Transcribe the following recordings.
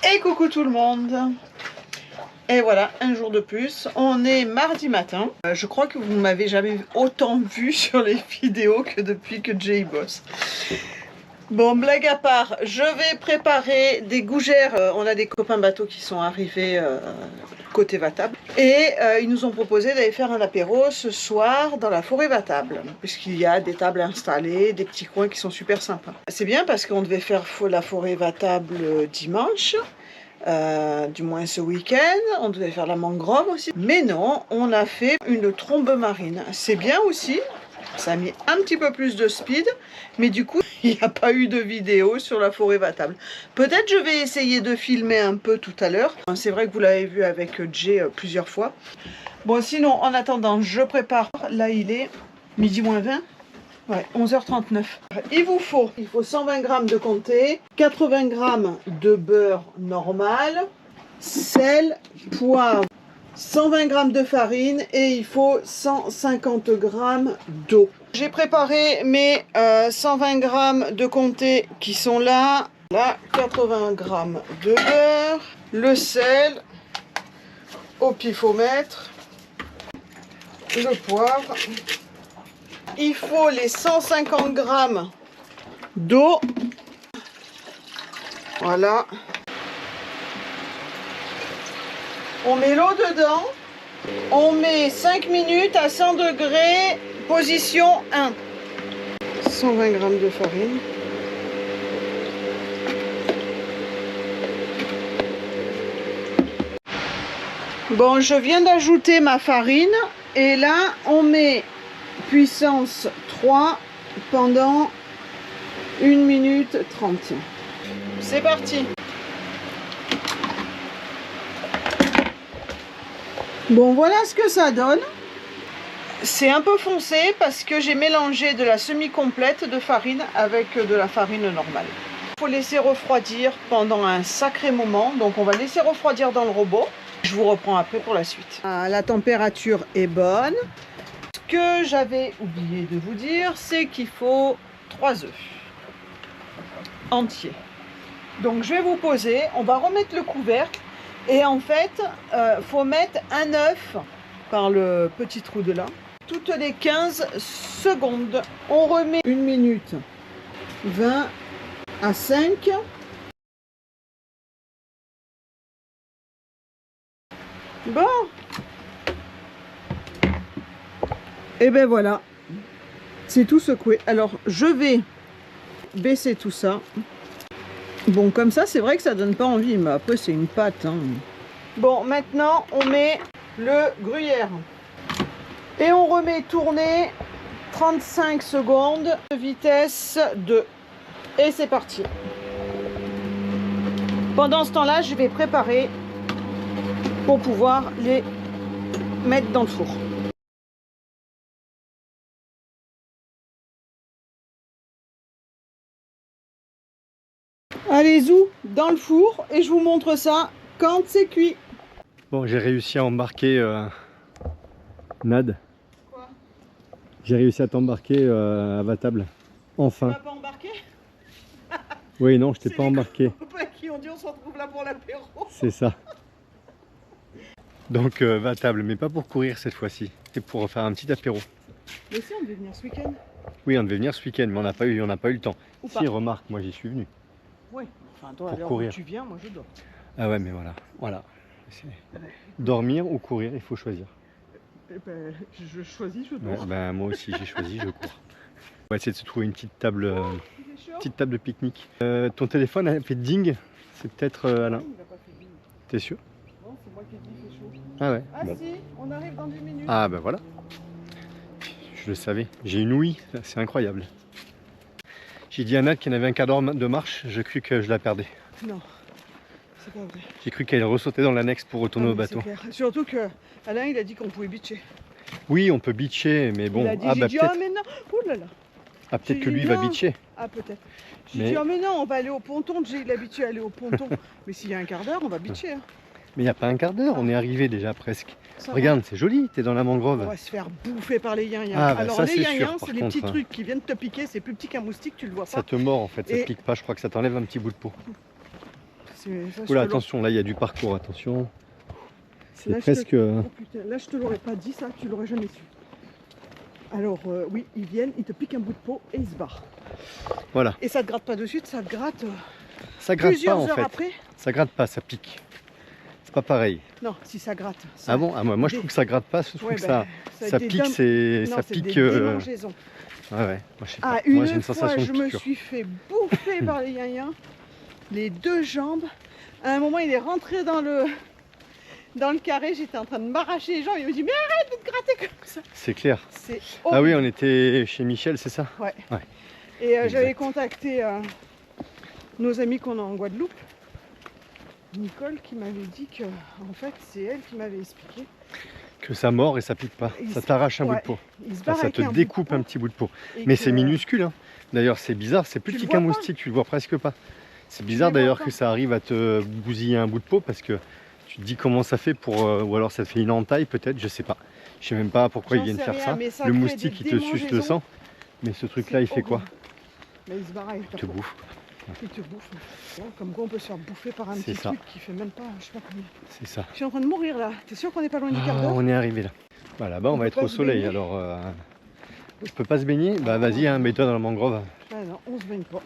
Et coucou tout le monde. Et voilà, un jour de plus. On est mardi matin. Je crois que vous ne m'avez jamais autant vu sur les vidéos que depuis que Jay bosse. Bon, blague à part, je vais préparer des gougères. On a des copains bateaux qui sont arrivés côté Vatable. Et ils nous ont proposé d'aller faire un apéro ce soir dans la forêt Vatable. Puisqu'il y a des tables installées, des petits coins qui sont super sympas. C'est bien parce qu'on devait faire la forêt Vatable dimanche. Du moins ce week-end, on devait faire la mangrove aussi. Mais non, on a fait une trombe marine. C'est bien aussi. Ça a mis un petit peu plus de speed, mais du coup, il n'y a pas eu de vidéo sur la forêt Vatable. Peut-être je vais essayer de filmer un peu tout à l'heure. C'est vrai que vous l'avez vu avec Jay plusieurs fois. Bon, sinon, en attendant, je prépare. Là, il est midi moins 20. Ouais, 11h39. Il faut 120 g de comté, 80 g de beurre normal, sel, poivre, 120 g de farine et il faut 150 g d'eau. J'ai préparé mes 120 g de comté qui sont là. Là, 80 g de beurre, le sel au pifomètre, le poivre. Il faut les 150 g d'eau. Voilà. On met l'eau dedans. On met 5 minutes à 100 degrés, position 1. 120 g de farine. Bon, je viens d'ajouter ma farine. Et là, on met puissance 3 pendant 1 minute 30. C'est parti. Bon, voilà ce que ça donne. C'est un peu foncé parce que j'ai mélangé de la semi-complète de farine avec de la farine normale. Il faut laisser refroidir pendant un sacré moment. Donc on va laisser refroidir dans le robot. Je vous reprends après pour la suite. La température est bonne. Ce que j'avais oublié de vous dire, c'est qu'il faut 3 œufs entiers. Donc je vais vous poser, on va remettre le couvercle et en fait, faut mettre un œuf par le petit trou de là. Toutes les 15 secondes, on remet 1 minute 20 à 5. Bon. Et ben voilà, c'est tout secoué. Alors je vais baisser tout ça. Bon, comme ça c'est vrai que ça donne pas envie, mais après c'est une pâte. Hein. Bon, maintenant on met le gruyère. Et on remet tourner 35 secondes, vitesse 2. Et c'est parti. Pendant ce temps-là, je vais préparer pour pouvoir les mettre dans le four. Allez, zou, dans le four et je vous montre ça quand c'est cuit. Bon, j'ai réussi à embarquer Nad. Quoi? J'ai réussi à t'embarquer à Vatable. Enfin. Tu m'as pas embarqué? Oui, non, je t'ai pas embarqué. Qui ont dit on se retrouve là pour l'apéro. C'est ça. Donc Vatable, mais pas pour courir cette fois-ci. C'est pour faire un petit apéro. Mais si, on devait venir ce week-end. Oui, on devait venir ce week-end, mais on n'a pas eu le temps. Ou si, pas. remarque, moi j'y suis venu. Oui, enfin toi, à l'heure où tu viens, moi je dors. Ah ouais, mais voilà. Dormir ou courir, il faut choisir. Ben, je choisis, je dors. Ouais, ben, moi aussi, j'ai choisi, je cours. On va essayer de se trouver une petite table de pique-nique. Ton téléphone a fait ding, c'est peut-être Alain. Il n'a pas fait ding. T'es sûr? Non, c'est moi qui ai dit il fait chaud. Ah ouais. Ah Bon. si, on arrive dans 10 minutes. Ah ben voilà. Je le savais. J'ai une ouïe, c'est incroyable. J'ai dit à Nat qu'il y en avait un quart d'heure de marche, j'ai cru que je la perdais. Non, c'est pas vrai. J'ai cru qu'elle ressautait dans l'annexe pour retourner au bateau. Surtout que Alain il a dit qu'on pouvait bitcher. Oui, on peut bitcher, mais bon. Il a dit, bah ah mais non, ouh là là. Ah, peut-être que lui va bitcher. Ah peut-être. J'ai Mais... dit, ah mais non, on va aller au ponton. J'ai l'habitude d'aller au ponton. Mais s'il y a un quart d'heure, on va bitcher. Hein. Mais il n'y a pas un quart d'heure, on est arrivé déjà presque. Ça Regarde, c'est joli, t'es dans la mangrove. On va se faire bouffer par les yin-yang. Ah, bah alors ça, les c'est yin-yang, sûr, c'est par des contre, petits hein. trucs qui viennent te piquer. C'est plus petit qu'un moustique, tu le vois pas. Ça te mord en fait, ça Et- te pique pas, je crois que ça t'enlève un petit bout de peau. Oula, attention, là il y a du parcours, attention. C'est là, presque... Oh, putain, là je te l'aurais pas dit ça, tu l'aurais jamais su. Alors oui, ils viennent, ils te piquent un bout de peau et ils se barrent. Voilà. Et ça te gratte pas de suite, ça te gratte, ça gratte plusieurs pas en heures fait. après. Ça gratte pas, ça pique. C'est pas pareil. Non, si ça gratte. Ça... Ah bon? Ah, moi je trouve que ça gratte pas, je trouve que ça pique, c'est... Non, ça c'est pique... des démangeaisons. Ouais, ouais, moi je sais pas. Ah, Moi j'ai une une fois, sensation je de me piqûre. suis fait bouffer par les yinhins, les deux jambes. À un moment, il est rentré dans le carré, j'étais en train de m'arracher les jambes. Il me dit, mais arrête de te gratter comme ça. C'est clair. C'est Ah oui, horrible. on était chez Michel, c'est ça? Ouais. Ouais. Et j'avais contacté nos amis qu'on a en Guadeloupe. Nicole qui m'avait dit que, en fait, c'est elle qui m'avait expliqué. Que ça mord et ça pique pas. Ça t'arrache un bout de peau. Il se Enfin, barre ça avec te un bout de découpe peau un petit bout de peau. et Mais que- c'est minuscule. Hein. D'ailleurs, c'est bizarre. C'est plus Tu petit le qu'un vois pas. moustique. Tu le vois presque pas. C'est bizarre le vois d'ailleurs pas. que ça arrive à te bousiller un bout de peau parce que tu te dis comment ça fait pour. Ou alors ça te fait une entaille peut-être. Je sais pas. Je sais même pas pourquoi ils J'en viennent sais faire rien, ça. mais ça Le crée moustique des il te suce le démangeaisons. sang. Mais ce truc là C'est il fait quoi? horrible. Là, il se barre avec ta Il te peau. bouffe. Il te bouffe. Ouais, comme quoi on peut se faire bouffer par un C'est petit ça. truc qui fait même pas, je sais pas combien. C'est ça. Je suis en train de mourir là. T'es sûr qu'on n'est pas loin du quart Ah, d'heure? on est arrivé là. Voilà, là-bas on va peut être pas au se soleil. baigner. Alors, je peux pas se baigner. Bah vas-y, hein, mets-toi dans la mangrove. Ah non, on se baigne pas.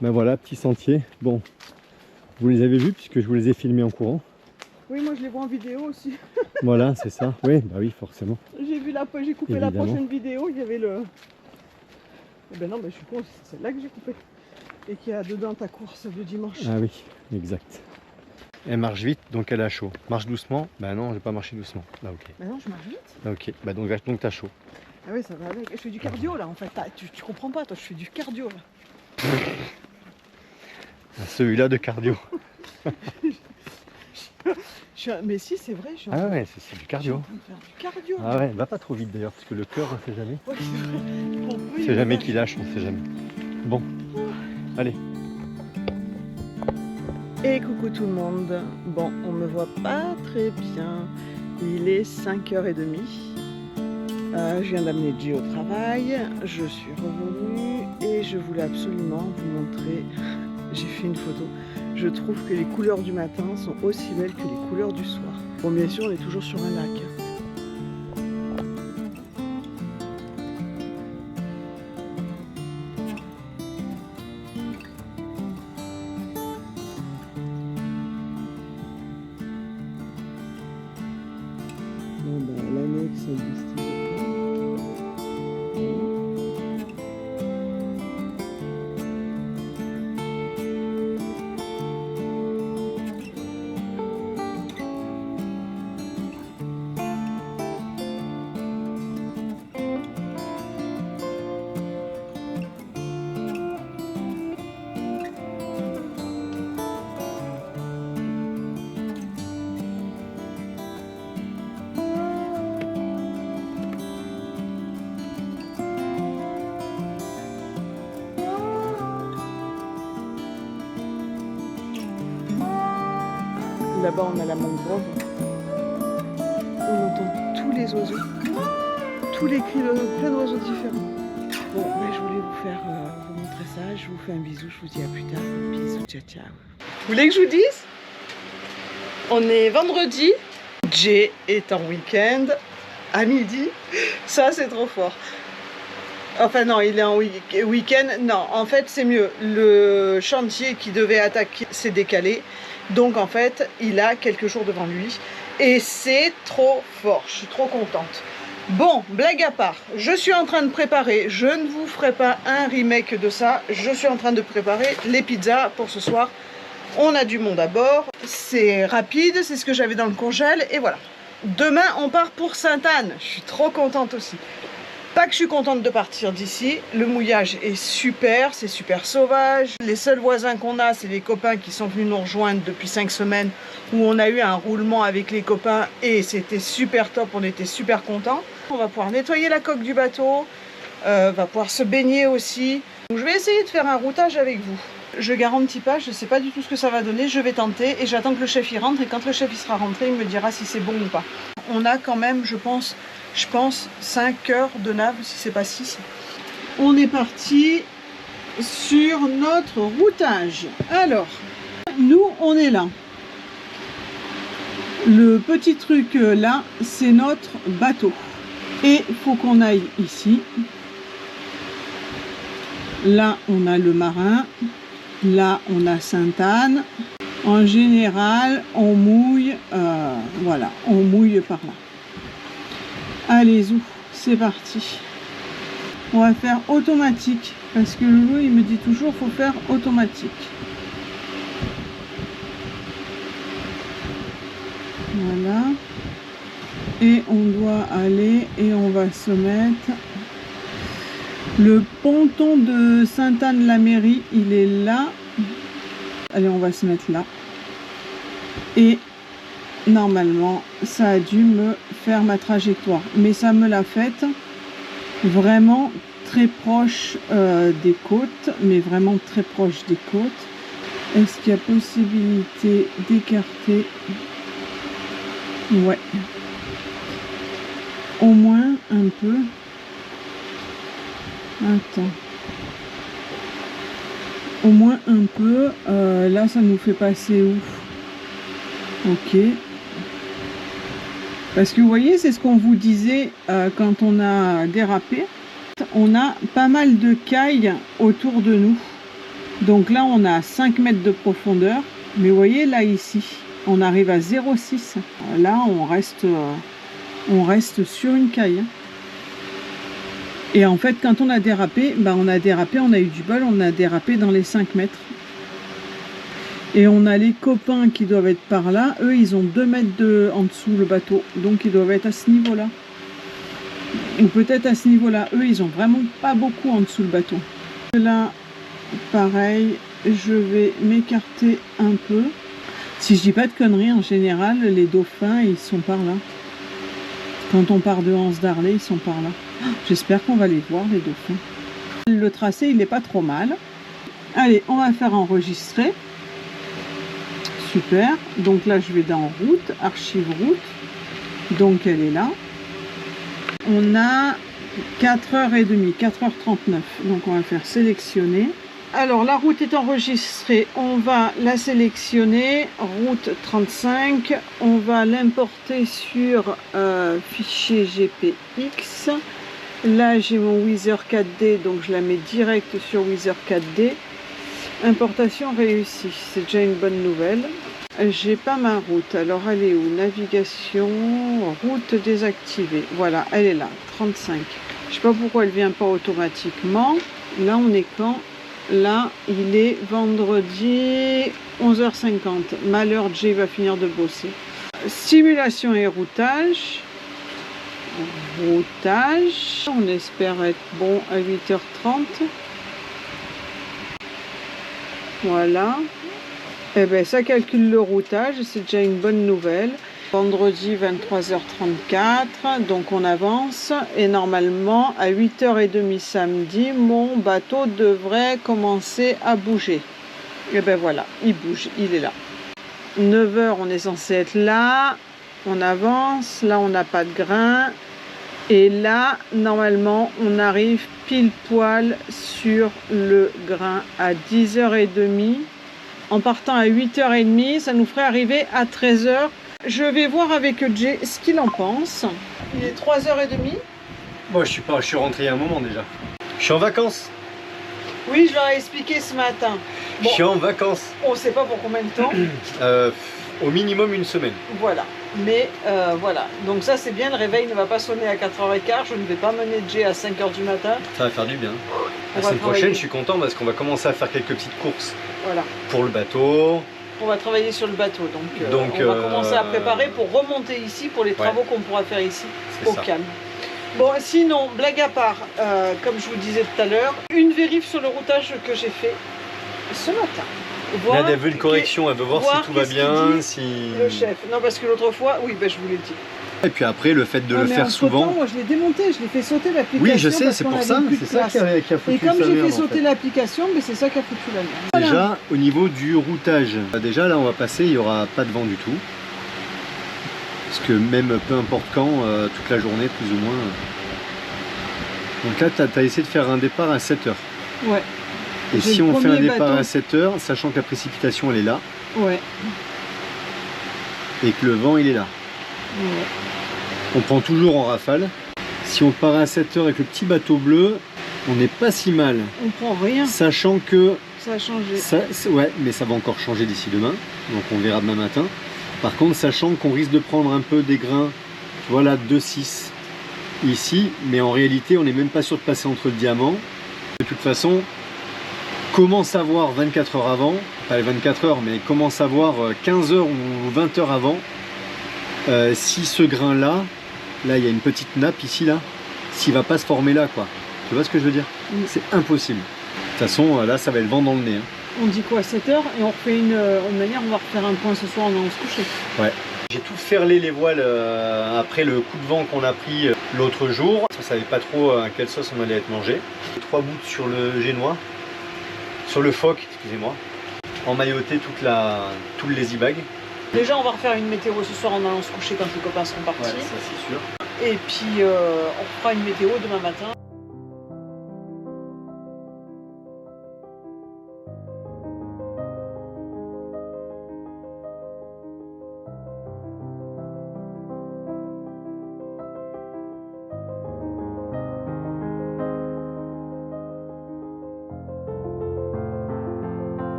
Ben voilà, petit sentier. Bon, vous les avez vus puisque je vous les ai filmés en courant. Oui, moi je les vois en vidéo aussi. Voilà, c'est ça. Oui, bah oui, forcément. J'ai coupé la Évidemment. prochaine vidéo, il y avait le... Eh ben non, je suis con, c'est celle-là que j'ai coupée. Et qui a dedans ta course de dimanche. Ah oui, exact. Elle marche vite, donc elle a chaud. Marche doucement. Bah non, je vais pas marcher doucement. Là, ok. Bah non, je marche vite. Là, ok. Bah donc t'as chaud. Ah oui, ça va avec. Je fais du cardio là en fait. Tu comprends pas, toi, je fais du cardio là. Celui-là de cardio. Mais si, c'est vrai, je suis en Ah train- ouais, c'est du je suis cardio. en train de faire du cardio. Ah ouais, va pas trop vite d'ailleurs, parce que le cœur, on sait jamais. Ouais, c'est vrai. On peut On y sait jamais aller. qui lâche, on sait jamais. Bon, allez. Et coucou tout le monde. Bon, on me voit pas très bien. Il est 5h30. Je viens d'amener Jay au travail. Je suis revenue et je voulais absolument vous montrer. J'ai fait une photo. Je trouve que les couleurs du matin sont aussi belles que les couleurs du soir. Bon, bien sûr, on est toujours sur un lac. Bon, bah, l'annexe distille. Là-bas, on a la mangrove. On entend tous les oiseaux, tous les cris de plein d'oiseaux différents. Bon, mais je voulais vous faire vous montrer ça. Je vous fais un bisou. Je vous dis à plus tard. Bisous, ciao, ciao. Vous voulez que je vous dise? On est vendredi. Jay est en week-end à midi. Ça, c'est trop fort. Enfin non, il est en week-end. Non, en fait, c'est mieux. Le chantier qui devait attaquer s'est décalé. Donc en fait, il a quelques jours devant lui. Et c'est trop fort. Je suis trop contente. Bon, blague à part, je suis en train de préparer. Je ne vous ferai pas un remake de ça. Je suis en train de préparer les pizzas pour ce soir. On a du monde à bord. C'est rapide, c'est ce que j'avais dans le congèle. Et voilà. Demain, on part pour Sainte-Anne. Je suis trop contente aussi. Pas que je suis contente de partir d'ici, le mouillage est super, c'est super sauvage. Les seuls voisins qu'on a, c'est les copains qui sont venus nous rejoindre depuis 5 semaines où on a eu un roulement avec les copains et c'était super top, on était super contents. On va pouvoir nettoyer la coque du bateau, va pouvoir se baigner aussi. Donc, je vais essayer de faire un routage avec vous. Je garantis pas, je ne sais pas du tout ce que ça va donner, je vais tenter et j'attends que le chef y rentre et quand le chef y sera rentré, il me dira si c'est bon ou pas. On a quand même, je pense 5 heures de nave, si c'est pas 6. On est parti sur notre routage. Alors, nous, on est là. Le petit truc là, c'est notre bateau. Et il faut qu'on aille ici. Là, on a le marin. Là, on a Sainte-Anne. En général, on mouille, voilà, on mouille par là. Allez, zou, c'est parti. On va faire automatique, parce que Loulou, il me dit toujours, faut faire automatique. Voilà. Et on doit aller, et on va se mettre... Le ponton de Sainte-Anne-la-Mairie, il est là. Allez, on va se mettre là. Et normalement, ça a dû me faire ma trajectoire. Mais ça me l'a faite vraiment très proche des côtes. Mais vraiment très proche des côtes. Est-ce qu'il y a possibilité d'écarter? Ouais. Au moins un peu. Attends. Au moins un peu. Là, ça nous fait passer où? Ok. Parce que vous voyez, c'est ce qu'on vous disait quand on a dérapé. On a pas mal de cailles autour de nous. Donc là, on a 5 mètres de profondeur. Mais vous voyez, là, ici, on arrive à 0,6. Là, on reste sur une caille. Et en fait, quand on a dérapé, on a eu du bol, on a dérapé dans les 5 mètres. Et on a les copains qui doivent être par là. Eux, ils ont 2 mètres en dessous le bateau. Donc, ils doivent être à ce niveau-là. Ou peut-être à ce niveau-là. Eux, ils ont vraiment pas beaucoup en dessous le bateau. Là, pareil, je vais m'écarter un peu. Si je dis pas de conneries, en général, les dauphins, ils sont par là. Quand on part de Anse d'Arlet, ils sont par là. J'espère qu'on va les voir, les dauphins. Le tracé, il n'est pas trop mal. Allez, on va faire enregistrer. Super. Donc là, je vais dans route, archive route. Donc elle est là. On a 4h30, 4h39. Donc on va faire sélectionner. Alors la route est enregistrée. On va la sélectionner. Route 35. On va l'importer sur fichier GPX. Là, j'ai mon Wizard 4D, donc je la mets direct sur Wizard 4D. Importation réussie, c'est déjà une bonne nouvelle. J'ai pas ma route, alors elle est où? Navigation, route désactivée. Voilà, elle est là, 35. Je sais pas pourquoi elle vient pas automatiquement. Là, on est quand? Là, il est vendredi 11h50. Malheur, Jay va finir de bosser. Simulation et routage. Routage, on espère être bon à 8h30. Voilà. Et bien ça calcule le routage, c'est déjà une bonne nouvelle. Vendredi 23h34, donc on avance. Et normalement à 8h30 samedi, mon bateau devrait commencer à bouger. Et bien voilà, il bouge, il est là. 9h, on est censé être là. On avance, là on n'a pas de grain. Et là, normalement, on arrive pile poil sur le grain à 10h30. En partant à 8h30, ça nous ferait arriver à 13h. Je vais voir avec Jay ce qu'il en pense. Il est 3h30. Moi, je suis rentré il y a un moment déjà. Je suis en vacances. Oui, je leur ai expliqué ce matin. Bon, je suis en vacances. On ne sait pas pour combien de temps. Au minimum une semaine. Voilà. Mais voilà. Donc ça, c'est bien. Le réveil ne va pas sonner à 4h15. Je ne vais pas mener Jay à 5h du matin. Ça va faire du bien. La semaine prochaine, je suis content parce qu'on va commencer à faire quelques petites courses. Voilà. Pour le bateau. On va travailler sur le bateau. Donc on va commencer à préparer pour remonter ici, pour les travaux qu'on pourra faire ici, au calme. Bon, sinon, blague à part, comme je vous disais tout à l'heure, une vérif sur le routage que j'ai fait ce matin. Là, elle veut une correction, elle veut voir si tout va bien, si... Le chef. Non, parce que l'autre fois, oui, ben, je vous l'ai dit. Et puis après, le fait de le faire souvent... Moi, je l'ai démonté, je l'ai fait sauter l'application. Oui, je sais, c'est pour ça, c'est ça qui a foutu. Et comme j'ai fait sauter l'application, c'est ça qui a foutu la merde. Déjà, au niveau du routage, déjà là, on va passer, il n'y aura pas de vent du tout. Parce que même peu importe quand, toute la journée, plus ou moins... Donc là, tu as essayé de faire un départ à 7h. Ouais. Et si on fait un départ à 7h, sachant que la précipitation elle est là, Ouais. Et que le vent il est là. Ouais. On prend toujours en rafale. Si on part à 7 h avec le petit bateau bleu, on n'est pas si mal. On prend rien. Sachant que Ça a changé. ouais, mais ça va encore changer d'ici demain. Donc on verra demain matin. Par contre, sachant qu'on risque de prendre un peu des grains, tu vois là, 2,6 ici, mais en réalité, on n'est même pas sûr de passer entre le diamant. De toute façon, comment savoir 24 heures avant, pas les 24 heures, mais comment savoir 15 heures ou 20 heures avant, si ce grain-là, là, il y a une petite nappe ici, là, s'il va pas se former là, quoi. Tu vois ce que je veux dire? C'est impossible. De toute façon, là, ça va être le vent dans le nez. Hein. On dit quoi, 7 h et on refait une manière, on va refaire un point ce soir en allant se coucher. Ouais. J'ai tout ferlé les voiles après le coup de vent qu'on a pris l'autre jour. On savait pas trop à quelle sauce on allait être mangé. 3 bouts sur le génois, sur le phoque, excusez-moi. Emmailloter tout le lazy bag. Déjà, on va refaire une météo ce soir en allant se coucher quand les copains seront partis. Ouais, ça c'est sûr. Et puis, on fera une météo demain matin.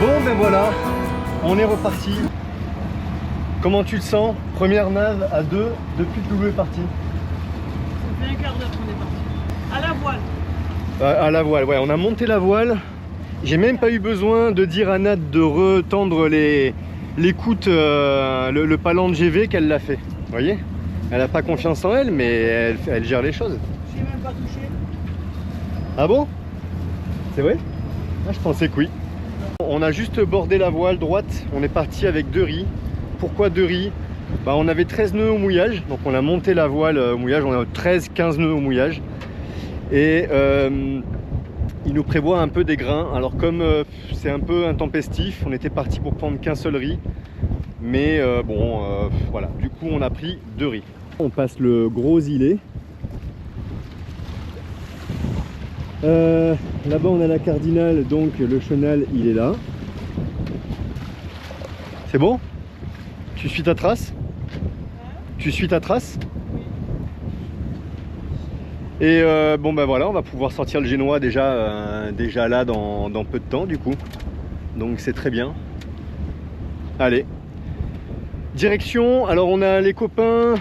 Bon ben voilà, on est reparti. Comment tu le sens? Première nave à 2 depuis que Loulou est parti. Ça fait un quart d'heure qu'on est parti. À la voile. À la voile, ouais, on a monté la voile. J'ai même pas eu besoin de dire à Nat de retendre les l'écoute, le palan de GV qu'elle l'a fait. Vous voyez? Elle a pas confiance en elle, mais elle gère les choses. J'ai même pas touché. Ah bon? C'est vrai? Ah, je pensais que oui. On a juste bordé la voile droite, on est parti avec 2 riz. Pourquoi 2 riz? Bah, on avait 13 nœuds au mouillage, donc on a monté la voile au mouillage, on a 13-15 nœuds au mouillage. Et il nous prévoit un peu des grains. Alors comme c'est un peu intempestif, on était parti pour prendre qu'un seul riz. Mais voilà, du coup on a pris 2 riz. On passe le gros îlet. Là-bas on a la cardinale, donc le chenal il est là. C'est bon? Tu suis ta trace? Tu suis ta trace? Et bon ben voilà, on va pouvoir sortir le génois déjà là dans peu de temps du coup. Donc c'est très bien. Allez. Direction, alors on a les copains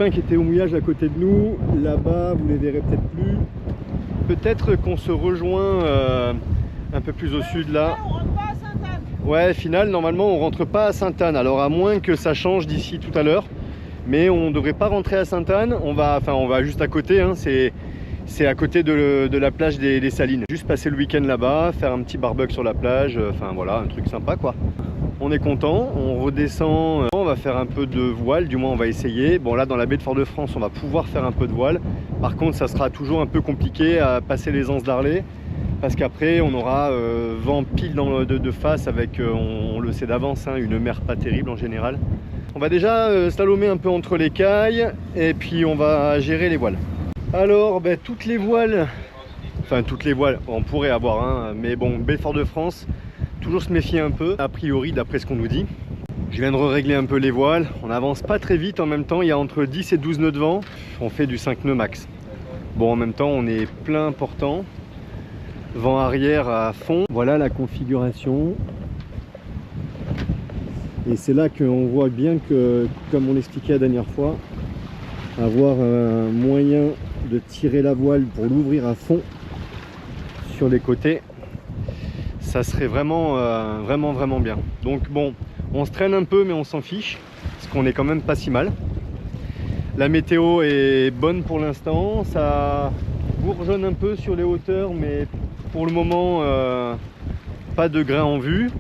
qui étaient au mouillage à côté de nous. Là-bas, vous les verrez peut-être plus. Peut-être qu'on se rejoint un peu plus au sud là. On rentre pas à Sainte-Anne. Ouais, final, normalement on rentre pas à Sainte-Anne. Alors à moins que ça change d'ici tout à l'heure. Mais on ne devrait pas rentrer à Sainte-Anne. On va juste à côté. Hein. C'est à côté de la plage des Salines. Juste passer le week-end là-bas, faire un petit barbecue sur la plage. Enfin voilà, un truc sympa quoi. On est content, on redescend, on va faire un peu de voile, du moins on va essayer. Bon là dans la baie de Fort-de-France on va pouvoir faire un peu de voile. Par contre ça sera toujours un peu compliqué à passer les anses d'Arlet. Parce qu'après on aura vent pile de face avec, on le sait d'avance, hein, une mer pas terrible en général. On va déjà slalomer un peu entre les cailles et puis on va gérer les voiles. Alors toutes les voiles, enfin toutes les voiles, on pourrait avoir un, mais bon, Belfort-de-France, toujours se méfier un peu, a priori d'après ce qu'on nous dit. Je viens de régler un peu les voiles, on n'avance pas très vite en même temps, il y a entre 10 et 12 nœuds de vent, on fait du 5 nœuds max. Bon, en même temps on est plein portant, vent arrière à fond. Voilà la configuration. Et c'est là qu'on voit bien que, comme on l'expliquait la dernière fois, avoir un moyen de tirer la voile pour l'ouvrir à fond sur les côtés, ça serait vraiment vraiment bien. Donc bon, on se traîne un peu mais on s'en fiche parce qu'on est quand même pas si mal. La météo est bonne pour l'instant, ça bourgeonne un peu sur les hauteurs mais pour le moment pas de grain en vue.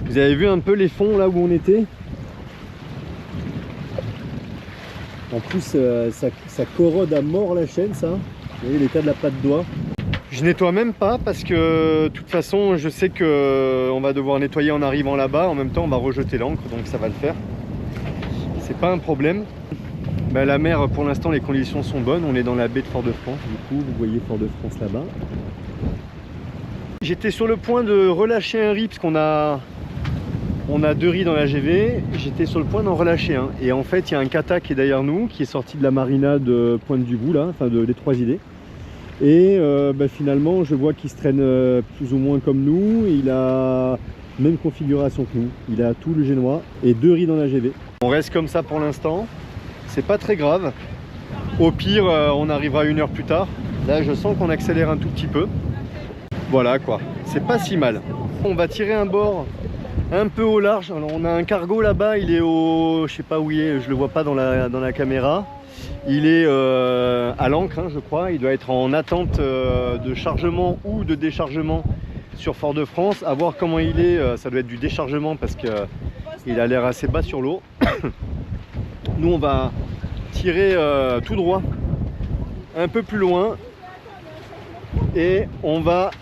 Vous avez vu un peu les fonds là où on était? En plus ça corrode à mort la chaîne, ça. Vous voyez l'état de la patte doigt. Je nettoie même pas parce que de toute façon je sais que on va devoir nettoyer en arrivant là-bas. En même temps on va rejeter l'ancre, donc ça va le faire. C'est pas un problème. La mer pour l'instant les conditions sont bonnes. On est dans la baie de Fort-de-France. Du coup vous voyez Fort-de-France là-bas. J'étais sur le point de relâcher un riz parce qu'on a 2 riz dans la GV, j'étais sur le point d'en relâcher un. Et en fait, il y a un kata qui est derrière nous, qui est sorti de la marina de Pointe-du-Bout, là, enfin des 3 idées. Et finalement, je vois qu'il se traîne plus ou moins comme nous. Il a même configuration que nous. Il a tout le génois et 2 riz dans la GV. On reste comme ça pour l'instant. C'est pas très grave. Au pire, on arrivera 1 heure plus tard. Là, je sens qu'on accélère un tout petit peu. Voilà quoi, c'est pas si mal. On va tirer un bord un peu au large. Alors on a un cargo là-bas, il est au... je sais pas où il est, je le vois pas dans la caméra. Il est à l'ancre, hein, je crois. Il doit être en attente de chargement ou de déchargement sur Fort-de-France. À voir comment il est, ça doit être du déchargement parce qu'il a l'air assez bas sur l'eau. Nous on va tirer tout droit un peu plus loin et on va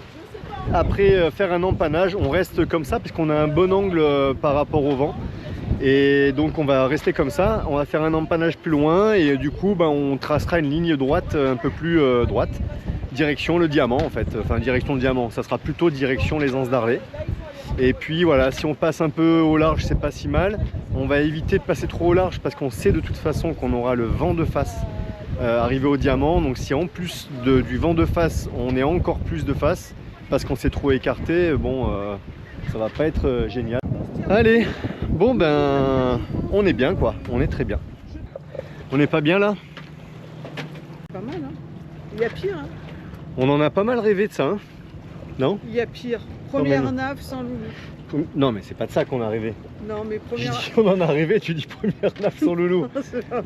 après faire un empannage. On reste comme ça parce qu'on a un bon angle par rapport au vent et donc on va rester comme ça. On va faire un empannage plus loin et du coup on tracera une ligne droite un peu plus droite, direction le diamant en fait, enfin direction le diamant, ça sera plutôt direction les Anses d'Arlet. Et puis voilà, si on passe un peu au large c'est pas si mal. On va éviter de passer trop au large parce qu'on sait de toute façon qu'on aura le vent de face arrivé au diamant. Donc si en plus du vent de face on est encore plus de face parce qu'on s'est trop écarté, bon ça va pas être génial. Allez, bon on est bien quoi, on est très bien. On n'est pas bien là? Pas mal hein. Il y a pire hein. On en a pas mal rêvé de ça hein. Non? Il y a pire. Première nave sans loulou. Non mais c'est pas de ça qu'on a rêvé. Non mais première... Je dis on en a rêvé, tu dis première nave sans loulou.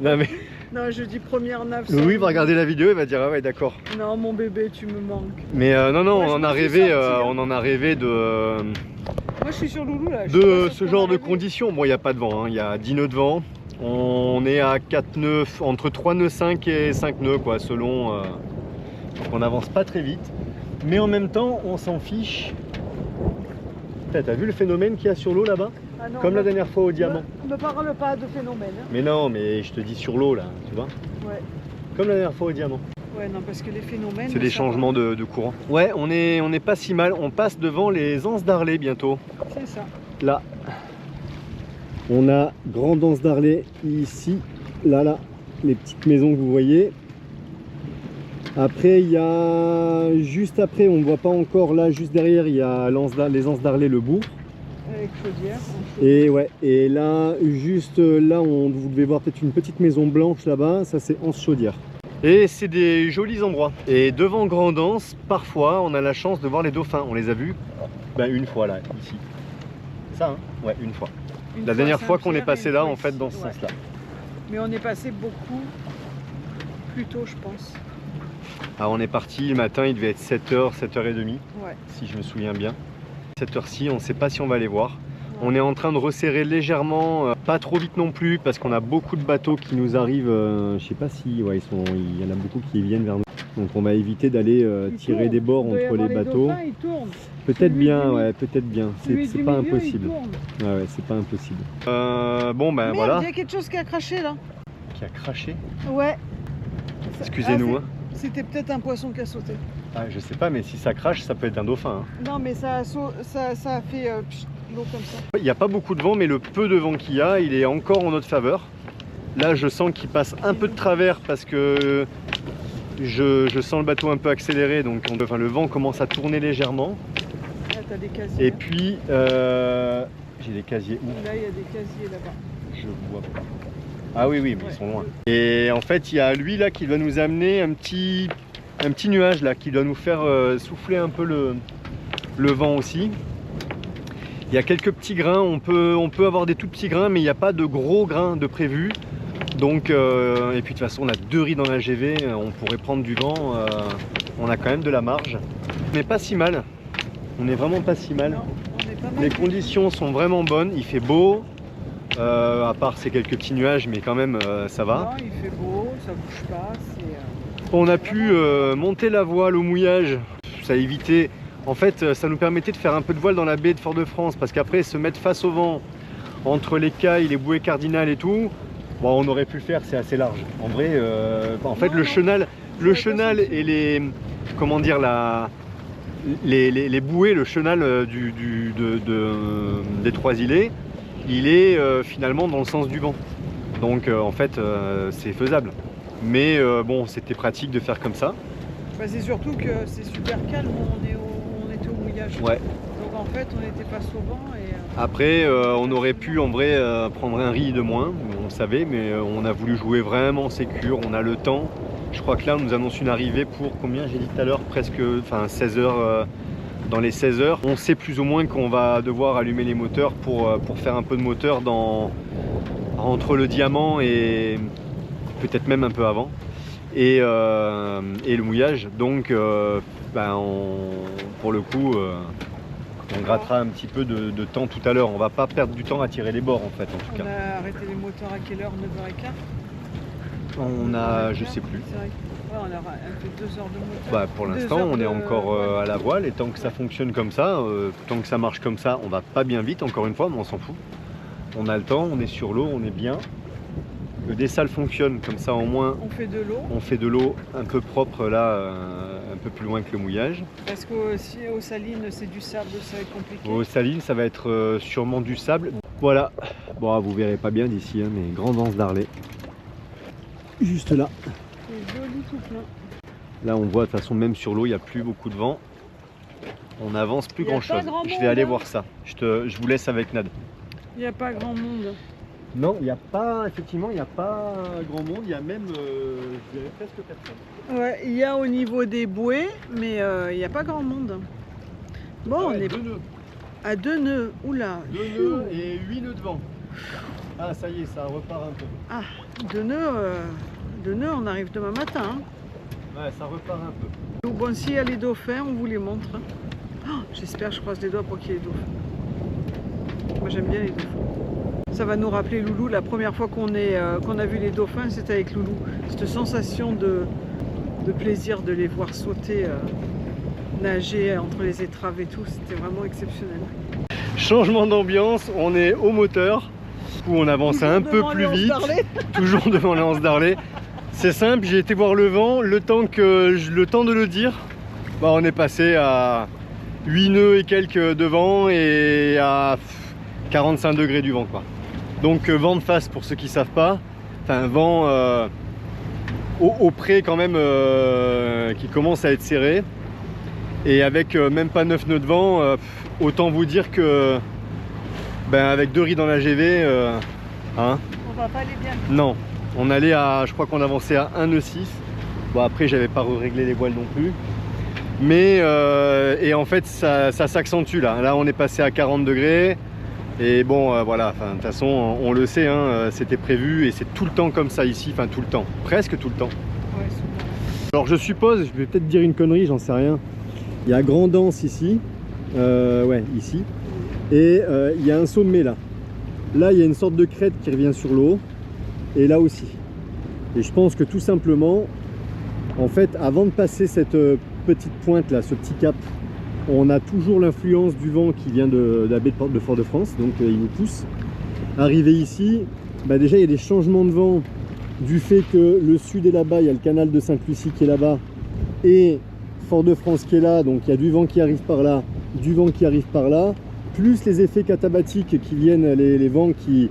Non mais... Non je dis première nave sans Louis loulou. va regarder la vidéo et va dire ah ouais d'accord. Non mon bébé tu me manques. Mais non non ouais, on en a rêvé de... Moi je suis sur loulou là. De ce genre de conditions. Bon il n'y a pas de vent, hein. Il y a 10 nœuds de vent. On est à 4 nœuds, entre 3 nœuds 5 et 5 nœuds quoi selon... Donc on n'avance pas très vite. Mais en même temps on s'en fiche. T'as vu le phénomène qu'il y a sur l'eau là-bas? Comme la dernière fois au diamant. Ne parle pas de phénomène. Hein. Mais non, mais je te dis sur l'eau là, tu vois. Ouais. Comme la dernière fois au diamant. Ouais, non, parce que les phénomènes... C'est des changements de courant. Ouais, on est pas si mal. On passe devant les Anses d'Arlet bientôt. C'est ça. Là. On a Grande Anse d'Arlet ici. Là. Les petites maisons que vous voyez. Après, il y a... Juste après, on ne voit pas encore. Là, juste derrière, il y a les Anses d'Arlet, le bourg. Avec chaudière. Et ouais, et là, juste là, vous devez voir peut-être une petite maison blanche là-bas. Ça, c'est Anse Chaudière. Et c'est des jolis endroits. Et devant Grande Anse, parfois, on a la chance de voir les dauphins. On les a vus une fois là, ici. Ça, hein? Ouais, une fois. La dernière fois qu'on est passé là, en fait, dans ce sens-là. Mais on est passé beaucoup plus tôt, je pense. Alors on est parti le matin, il devait être 7h, 7h30, ouais. Si je me souviens bien. Cette heure-ci, on ne sait pas si on va les voir. Ouais. On est en train de resserrer légèrement, pas trop vite non plus, parce qu'on a beaucoup de bateaux qui nous arrivent. Je sais pas si, ouais, il y en a beaucoup qui viennent vers nous. Donc on va éviter d'aller tirer des bords entre les bateaux. Dauphins, ils tournent. Peut-être Celui bien, du ouais, peut-être bien. Celui C'est du pas milieu, impossible. il tourne. Ouais, c'est pas impossible. Bon, ben Merde, voilà. il y a quelque chose qui a craché là. Qui a craché. Ouais. Excusez-nous. Hein. C'était peut-être un poisson qui a sauté. Ah, je sais pas, mais si ça crache, ça peut être un dauphin. Hein. Non, mais ça a fait l'eau comme ça. Il n'y a pas beaucoup de vent, mais le peu de vent qu'il y a, il est encore en notre faveur. Là, je sens qu'il passe un peu de travers parce que je sens le bateau un peu accéléré, donc enfin, le vent commence à tourner légèrement. Là, t'as des casiers. Et puis, j'ai des casiers où? Là, il y a des casiers là-bas. Je vois pas. Ah oui, oui, mais Ouais. ils sont loin. Et en fait, il y a lui là qui va nous amener un petit nuage là, qui doit nous faire souffler un peu le vent aussi. Il y a quelques petits grains, on peut avoir des tout petits grains, mais il n'y a pas de gros grains de prévu. Donc, et puis de toute façon, on a 2 riz dans la GV, on pourrait prendre du vent, on a quand même de la marge. On n'est pas si mal, on n'est vraiment pas si mal. Non, on est pas mal. Les conditions sont vraiment bonnes, il fait beau, à part ces quelques petits nuages, mais quand même ça va. Non, il fait beau, ça bouge pas. On a pu monter la voile au mouillage, ça a évité. En fait, ça nous permettait de faire un peu de voile dans la baie de Fort-de-France, parce qu'après, se mettre face au vent, entre les cailles, les bouées cardinales et tout, bon, on aurait pu le faire, c'est assez large. En vrai, en fait, le chenal et les, comment dire, les bouées, le chenal des 3 îlets, il est finalement dans le sens du vent. Donc, en fait, c'est faisable. Mais bon, c'était pratique de faire comme ça. Bah, c'est surtout que c'est super calme, on était au mouillage. Ouais. Donc en fait, on était face au vent et... Après, on aurait pu en vrai prendre un riz de moins, on savait, mais on a voulu jouer vraiment sécure, on a le temps. Je crois que là, on nous annonce une arrivée pour combien j'ai dit tout à l'heure, presque 16 heures, dans les 16 heures. On sait plus ou moins qu'on va devoir allumer les moteurs pour faire un peu de moteur entre le diamant et peut-être même un peu avant. Et le mouillage, donc pour le coup on grattera un petit peu de temps tout à l'heure, on va pas perdre du temps à tirer les bords en fait en tout On cas. a arrêté les moteurs à quelle heure? 9h15? On a, je sais plus. C'est vrai. Ouais, on a fait 2 heures de moteur. Bah, pour 2 l'instant heures on est de encore voile. à la voile et tant que ça fonctionne comme ça, tant que ça marche comme ça, on va pas bien vite encore une fois, mais on s'en fout. On a le temps, on est sur l'eau, on est bien. Le dessal fonctionne comme ça au moins. On fait de l'eau. On fait de l'eau un peu propre là, un peu plus loin que le mouillage. Parce que si aux salines c'est du sable, ça va être compliqué. Aux salines, ça va être sûrement du sable. Voilà. Bon, vous verrez pas bien d'ici, hein, mais grande anse d'Arlet. Juste là. C'est joli tout plein. Là, on voit de toute façon, même sur l'eau, il n'y a plus beaucoup de vent. On n'avance plus Il y a grand chose. pas grand Je monde, vais aller hein. voir ça. Je vous laisse avec Nad. Il n'y a pas grand monde. Non, il n'y a pas, effectivement, il n'y a pas grand monde. Il y a même, je dirais presque personne. Ouais, il y a au niveau des bouées, mais il n'y a pas grand monde. Bon, Ah on ouais, est 2 nœuds. à 2 nœuds. Oula. 2 nœuds et 8 nœuds de vent. Ah, ça y est, ça repart un peu. Ah, 2 nœuds, on arrive demain matin. Hein. Ouais, ça repart un peu. Bon, s'il y a les dauphins, on vous les montre. Oh, j'espère, je croise les doigts pour qu'il y ait les dauphins. Moi, j'aime bien les dauphins. Ça va nous rappeler Loulou, la première fois qu'on a vu les dauphins, c'était avec Loulou. Cette sensation de plaisir de les voir sauter, nager entre les étraves et tout, c'était vraiment exceptionnel. Changement d'ambiance, on est au moteur, où on avance un peu Devant plus les Anses vite, d'Arlet. toujours devant les Anses d'Arlet. C'est simple, j'ai été voir le vent, le temps de le dire, bah on est passé à 8 nœuds et quelques de vent et à 45 degrés du vent quoi. Donc vent de face pour ceux qui ne savent pas, enfin vent au près quand même qui commence à être serré et avec même pas 9 nœuds de vent, autant vous dire que avec 2 riz dans la GV, hein, On va pas aller bien. non, on allait à, je crois qu'on avançait à 1 nœud 6. Bon après j'avais pas réglé les voiles non plus. Mais et en fait ça s'accentue là. Là on est passé à 40 degrés. Et bon voilà, de toute façon on le sait, hein, c'était prévu et c'est tout le temps comme ça ici, enfin tout le temps, presque tout le temps. Ouais, super. Alors je suppose, je vais peut-être dire une connerie, j'en sais rien. Il y a Grand Anse ici, ouais ici, et il y a un sommet là. Là il y a une sorte de crête qui revient sur l'eau, et là aussi. Et je pense que tout simplement, en fait, avant de passer cette petite pointe là, ce petit cap, on a toujours l'influence du vent qui vient de la baie de Fort-de-France, donc il nous pousse. Arrivé ici, bah déjà il y a des changements de vent du fait que le sud est là-bas, il y a le canal de Sainte-Lucie qui est là-bas, et Fort-de-France qui est là, donc il y a du vent qui arrive par là, du vent qui arrive par là, plus les effets catabatiques qui viennent, les vents qui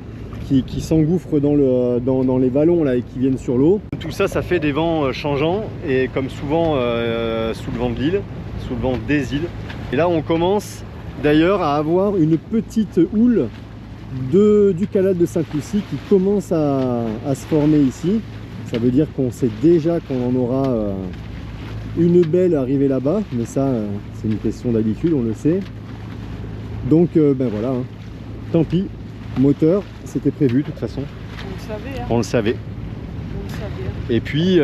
s'engouffrent dans les vallons là, et qui viennent sur l'eau. Tout ça, ça fait des vents changeants, et comme souvent sous le vent de l'île, sous le vent des îles. Et là on commence d'ailleurs à avoir une petite houle du canal de Sainte-Lucie qui commence à se former ici. Ça veut dire qu'on sait déjà qu'on en aura une belle arrivée là-bas, mais ça c'est une question d'habitude, on le sait. Donc ben voilà, hein. Tant pis, moteur, c'était prévu de toute façon. On le savait, hein. On le savait. On le savait. Et puis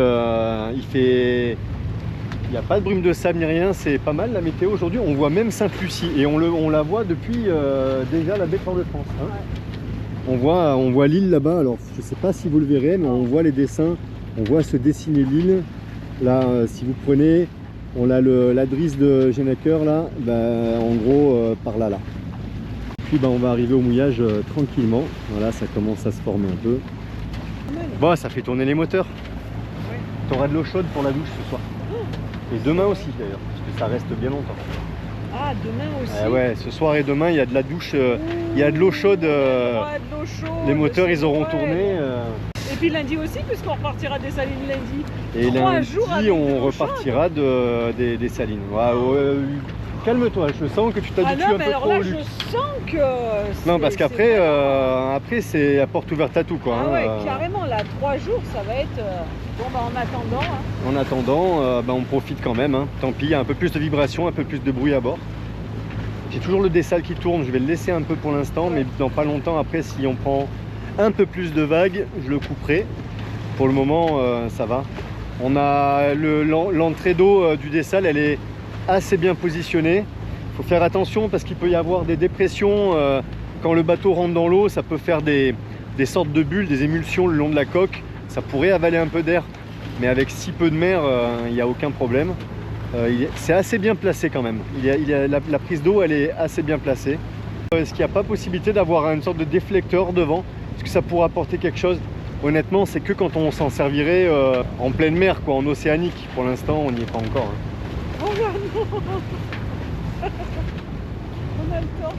il n'y a pas de brume de sable ni rien, c'est pas mal la météo aujourd'hui. On voit même Sainte-Lucie et on la voit depuis déjà la baie de Fort-de-France. Hein. Ouais. On voit l'île là-bas, alors je ne sais pas si vous le verrez, mais on voit les dessins, on voit se dessiner l'île. Là, si vous prenez, on a la drisse de Genaker là, bah, en gros par là. Puis bah, on va arriver au mouillage tranquillement. Voilà, ça commence à se former un peu. Bon, ça fait tourner les moteurs. Ouais. Tu auras de l'eau chaude pour la douche ce soir. Et demain aussi d'ailleurs, parce que ça reste bien longtemps. Ah, demain aussi. Ouais, ce soir et demain, il y a de la douche, il y a de l'eau chaude. Les moteurs, ils auront tourné. Et puis lundi aussi, puisqu'on repartira des Salines lundi. Et lundi, on repartira des Salines. Calme-toi, je sens que tu t'habitues un peu alors trop là, au luxe. je sens que... Non, parce qu'après, après c'est à porte ouverte à tout, quoi. Ah ouais, carrément, là, 3 jours, ça va être... Bon, bah en attendant... Hein. En attendant, bah, on profite quand même. Hein. Tant pis, il y a un peu plus de vibration, un peu plus de bruit à bord. J'ai toujours le dessal qui tourne, je vais le laisser un peu pour l'instant, mais dans pas longtemps après, si on prend un peu plus de vagues, je le couperai. Pour le moment, ça va. On a l'entrée d'eau du dessal, elle est assez bien positionnée. Il faut faire attention parce qu'il peut y avoir des dépressions. Quand le bateau rentre dans l'eau, ça peut faire des sortes de bulles, des émulsions le long de la coque. Ça pourrait avaler un peu d'air, mais avec si peu de mer, il n'y a aucun problème. C'est assez bien placé quand même. La prise d'eau, elle est assez bien placée. Est-ce qu'il n'y a pas possibilité d'avoir une sorte de déflecteur devant? Est-ce que ça pourrait apporter quelque chose? Honnêtement, c'est que quand on s'en servirait en pleine mer, quoi, en océanique. Pour l'instant, on n'y est pas encore. Hein. Oh non. On a le temps.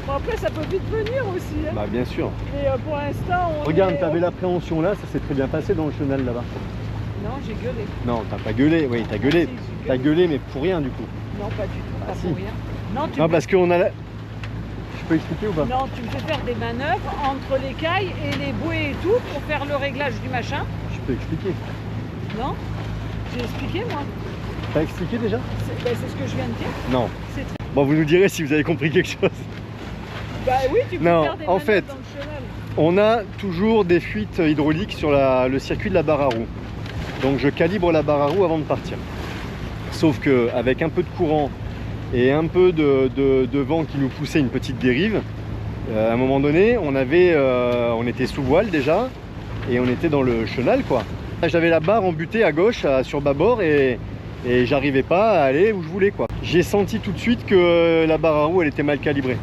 Bon, après, ça peut vite venir aussi. Hein. Bah bien sûr. Mais pour l'instant, on regarde, tu avais l'appréhension là, ça s'est très bien passé dans le chenal là-bas. Non, j'ai gueulé. Non, t'as pas gueulé, oui, t'as gueulé. T'as gueulé, mais pour rien du coup. Non, pas du tout, pas si. pour rien. Non, parce qu'on a... Je peux expliquer ou pas? Non, tu me fais faire des manœuvres entre les cailles et les bouées et tout pour faire le réglage du machin. Je peux expliquer. Non? J'ai expliqué moi. T'as expliqué déjà? C'est ce que je viens de dire. Non. Bon, vous nous direz si vous avez compris quelque chose. Bah oui, tu peux faire des manœuvres dans le chenal. On a toujours des fuites hydrauliques sur le circuit de la barre à roue. Donc je calibre la barre à roue avant de partir. Sauf qu'avec un peu de courant et un peu de vent qui nous poussait une petite dérive, à un moment donné, on était sous voile déjà et on était dans le chenal, quoi. J'avais la barre embutée à gauche sur bâbord et j'arrivais pas à aller où je voulais, quoi. J'ai senti tout de suite que la barre à roue elle était mal calibrée.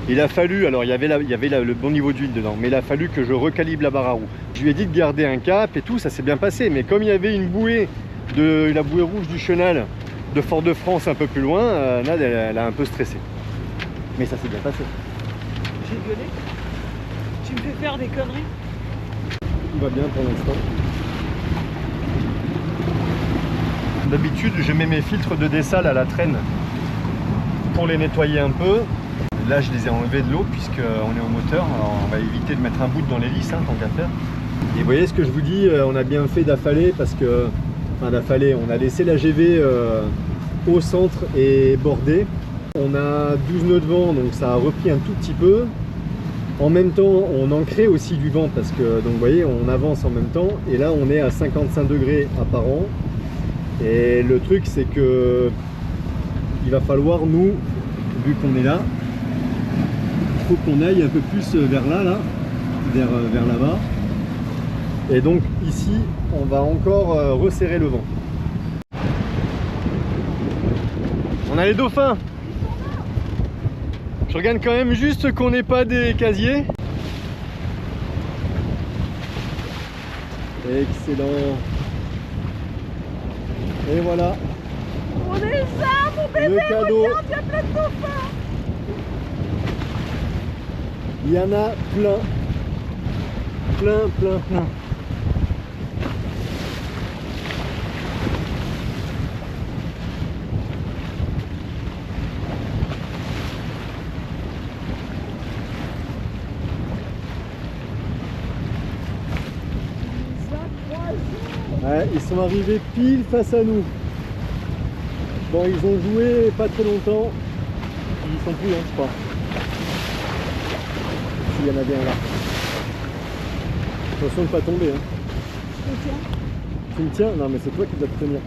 Il a fallu, alors il y avait le bon niveau d'huile dedans, mais il a fallu que je recalibre la barre à roue. Je lui ai dit de garder un cap et tout, ça s'est bien passé. Mais comme il y avait une bouée, la bouée rouge du chenal de Fort-de-France un peu plus loin, Nad elle a un peu stressé. Mais ça s'est bien passé. J'ai gueulé. Tu me fais faire des conneries. Tout va bien pour l'instant. D'habitude, je mets mes filtres de dessal à la traîne pour les nettoyer un peu. Là, je les ai enlevés de l'eau puisqu'on est au moteur. Alors, on va éviter de mettre un bout dans l'hélice, hein, tant qu'à faire. Et vous voyez ce que je vous dis, on a bien fait d'affaler parce que... Enfin, d'affaler, on a laissé la GV au centre et bordée. On a 12 nœuds de vent, donc ça a repris un tout petit peu. En même temps, on ancrait aussi du vent parce que, donc vous voyez, on avance en même temps. Et là, on est à 55 degrés apparent. Et le truc, c'est que il va falloir, nous, vu qu'on est là, il faut qu'on aille un peu plus vers là, vers là-bas. Et donc ici, on va encore resserrer le vent. a les dauphins. Je regarde quand même juste qu'on n'ait pas des casiers. Excellent. Et voilà. On est ça, mon bébé, le cadeau. regarde, il y a plein de dauphins. Il y en a plein. Plein. Ouais, ils sont arrivés pile face à nous. Bon, ils ont joué pas très longtemps. Ils sont plus, hein, je crois. S'il y en a bien là. Attention de pas tomber. Hein. Je te tiens. Tu me tiens? Non, mais c'est toi qui dois te tenir.